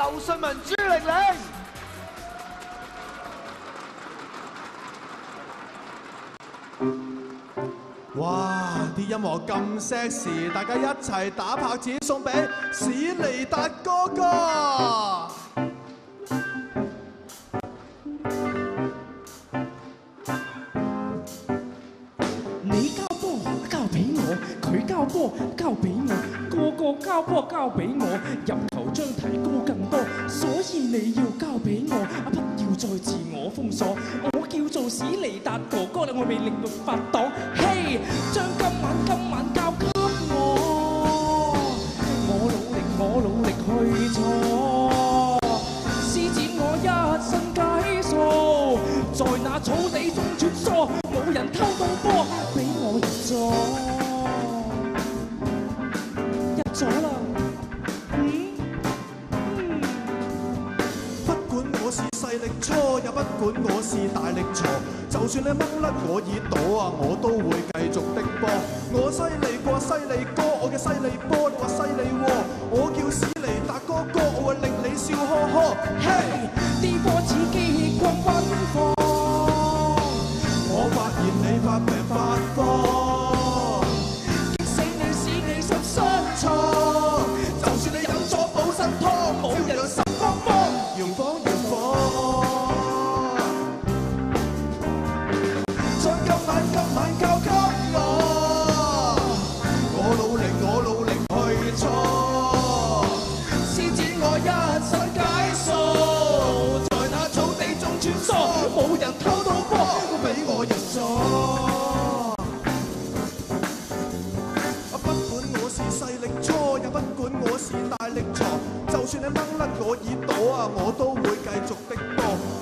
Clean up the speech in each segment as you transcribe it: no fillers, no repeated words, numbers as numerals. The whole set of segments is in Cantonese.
劉信文、朱玲玲。哇！啲音樂咁 sexy， 大家一齊打拍子送俾史尼達哥哥。你交波交俾我，佢交波交俾我，個個交波交俾我，入球將提高更多，所以你要交俾我，不要再自我封鎖。我叫做史尼達哥哥啦，我魅力沒法擋。嘿，將今晚交給我努力去錯，施展我一身解數，在那草地中穿梭，冇人偷到波，俾我入咗啦。不管我是細力搓，也不管我是大力挫，就算你掹甩我耳朵啊，我都會繼續的波。我犀利過犀利哥，我嘅犀利波，你話犀利喎？我叫史尼達哥哥，我會令你笑呵呵。嘿，啲波似機關奔放，我發現你發病發慌，激死你使你心傷錯，就算你飲咗補身湯，冇人心慌慌，搖晃搖晃。將今晚交給我努力去錯，施展我一身解數，在那草地中穿梭，冇人偷到波，俾我入咗。不管我是細力搓，也不管我是大力挫，就算你掹甩我耳朵啊，我都會繼續的波。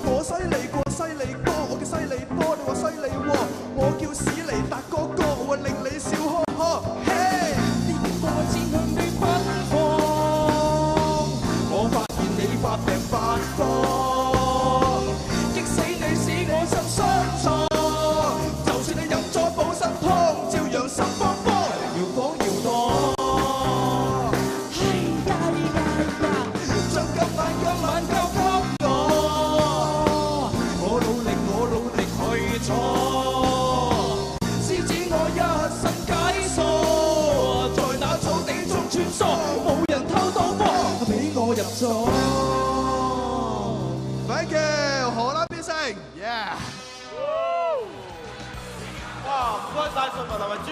我犀利過犀利哥，我嘅犀利波，你話犀利喎？我叫史尼達哥哥，我會令你笑呵呵。嘿，啲波箭向你奔放，我發現你發病發慌，激死你使我心傷錯，就算你飲咗補身湯，照樣心慌慌，搖晃搖蕩。將今晚交給我努力去錯，施展我一身解數，在那草地中穿梭，冇人偷到波，俾我入咗。Thank you， 荷蘭必勝 ，yeah。哇！唔該曬信文同埋朱。